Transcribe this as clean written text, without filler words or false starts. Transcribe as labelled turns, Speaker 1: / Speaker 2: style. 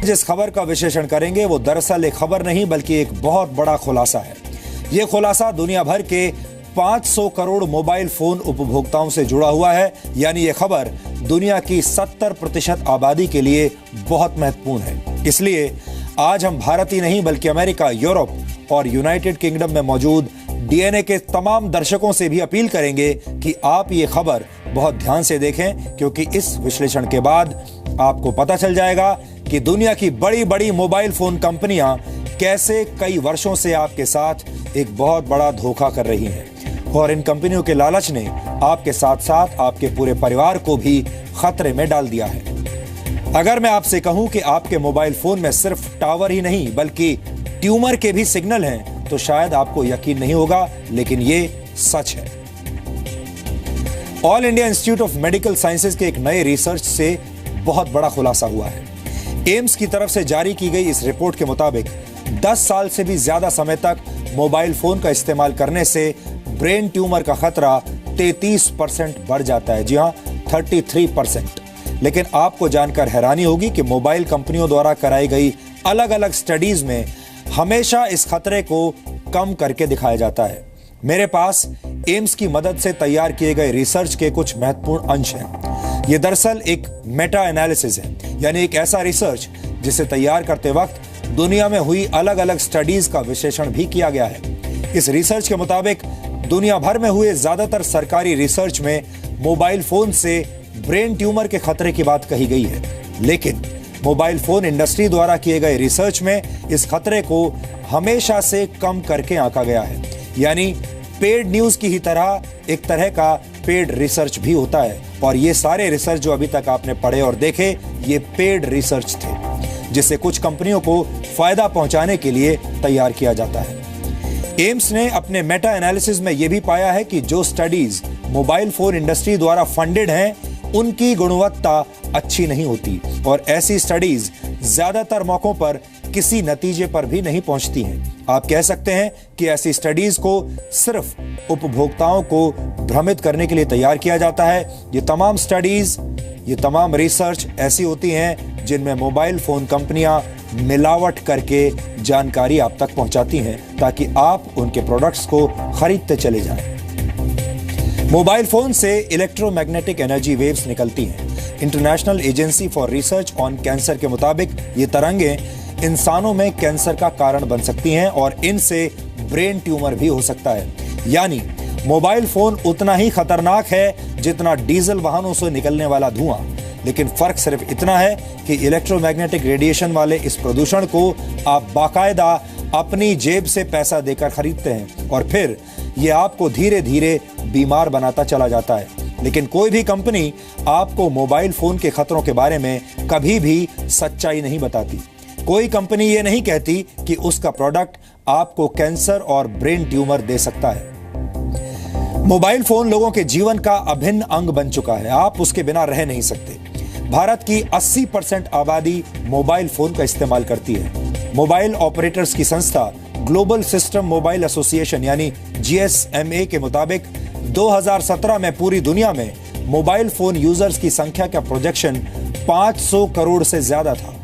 Speaker 1: जिस खबर का विश्लेषण करेंगे वो दरअसल एक खबर नहीं बल्कि एक बहुत बड़ा खुलासा है। ये खुलासा दुनिया भर के 500 करोड़ मोबाइल फोन उपभोक्ताओं से जुड़ा हुआ है। यानी ये खबर दुनिया की 70% आबादी के लिए बहुत महत्वपूर्ण है। इसलिए आज हम भारत ही नहीं बल्कि अमेरिका, यूरोप और यूनाइटेड किंगडम में मौजूद डीएनए के तमाम दर्शकों से भी अपील करेंगे कि आप ये खबर बहुत ध्यान से देखें, क्योंकि इस विश्लेषण के बाद आपको पता चल जाएगा कि दुनिया की बड़ी बड़ी मोबाइल फोन कंपनियां कैसे कई वर्षों से आपके साथ एक बहुत बड़ा धोखा कर रही हैं और इन कंपनियों के लालच ने आपके साथ साथ आपके पूरे परिवार को भी खतरे में डाल दिया है। अगर मैं आपसे कहूं कि आपके मोबाइल फोन में सिर्फ टावर ही नहीं बल्कि ट्यूमर के भी सिग्नल हैं तो शायद आपको यकीन नहीं होगा, लेकिन ये सच है। All India institute of medical sciences के एक नए रिसर्च से बहुत बड़ा खुलासा हुआ है। एम्स की तरफ से जारी की गई इस रिपोर्ट के मुताबिक 10 साल से भी ज्यादा समय तक मोबाइल फोन का इस्तेमाल करने से ब्रेन ट्यूमर का खतरा 33% बढ़ जाता है। जी हां, 33%। लेकिन आपको जानकर हैरानी होगी कि मोबाइल कंपनियों द्वारा कराई गई अलग अलग स्टडीज में हमेशा इस खतरे को कम करके दिखाया जाता है। मेरे पास एम्स की मदद से तैयार किए गए रिसर्च के कुछ महत्वपूर्ण अंश हैं। यह दरअसल एक मेटा एनालिसिस है, यानी एक ऐसा रिसर्च जिसे तैयार करते वक्त दुनिया में हुई अलग अलग स्टडीज का विश्लेषण भी किया गया है। इस रिसर्च के मुताबिक दुनिया भर में हुए ज्यादातर सरकारी रिसर्च में मोबाइल फोन से ब्रेन ट्यूमर के खतरे की बात कही गई है, लेकिन मोबाइल फोन इंडस्ट्री द्वारा किए गए रिसर्च में इस खतरे को हमेशा से कम करके आंका गया है। यानी पेड न्यूज की ही एक तरह का पेड रिसर्च भी होता है, और ये सारे रिसर्च जो अभी तक आपने पढ़े और देखे ये पेड रिसर्च थे, जिससे कुछ कंपनियों को फायदा पहुंचाने के लिए तैयार किया जाता है। एम्स ने अपने मेटा एनालिसिस में यह भी पाया है कि जो स्टडीज मोबाइल फोन इंडस्ट्री द्वारा फंडेड हैं उनकी गुणवत्ता अच्छी नहीं होती, और ऐसी स्टडीज ज्यादातर मौकों पर किसी नतीजे पर भी नहीं पहुंचती हैं। आप कह सकते हैं कि ऐसी स्टडीज को सिर्फ उपभोक्ताओं को भ्रमित करने के लिए तैयार किया जाता है। ये तमाम स्टडीज, ये तमाम रिसर्च ऐसी होती हैं जिनमें मोबाइल फोन कंपनियां मिलावट करके जानकारी आप तक पहुंचाती हैं ताकि आप उनके प्रोडक्ट्स को खरीदते चले जाएं। मोबाइल फोन से इलेक्ट्रोमैग्नेटिक एनर्जी वेव्स निकलती हैं। International agency for research on cancer के मुताबिक ये तरंगें इंसानों में कैंसर का कारण बन सकती हैं और इनसे ब्रेन ट्यूमर भी हो सकता है। यानी मोबाइल फोन उतना ही खतरनाक है जितना डीजल वाहनों से निकलने वाला धुआं, लेकिन फर्क सिर्फ इतना है कि इलेक्ट्रोमैग्नेटिक रेडिएशन वाले इस प्रदूषण को आप बाकायदा अपनी जेब से पैसा देकर खरीदते हैं और फिर यह आपको धीरे धीरे बीमार बनाता चला जाता है। लेकिन कोई भी कंपनी आपको मोबाइल फोन के खतरों के बारे में कभी भी सच्चाई नहीं बताती। कोई कंपनी ये नहीं कहती कि उसका प्रोडक्ट आपको कैंसर और ब्रेन ट्यूमर दे सकता है। मोबाइल फोन लोगों के जीवन का अभिन्न अंग बन चुका है, आप उसके बिना रह नहीं सकते। भारत की 80% आबादी मोबाइल फोन का इस्तेमाल करती है। मोबाइल ऑपरेटर्स की संस्था ग्लोबल सिस्टम मोबाइल एसोसिएशन यानी GSMA के मुताबिक 2017 में पूरी दुनिया में मोबाइल फोन यूजर्स की संख्या का प्रोजेक्शन 500 करोड़ से ज्यादा था।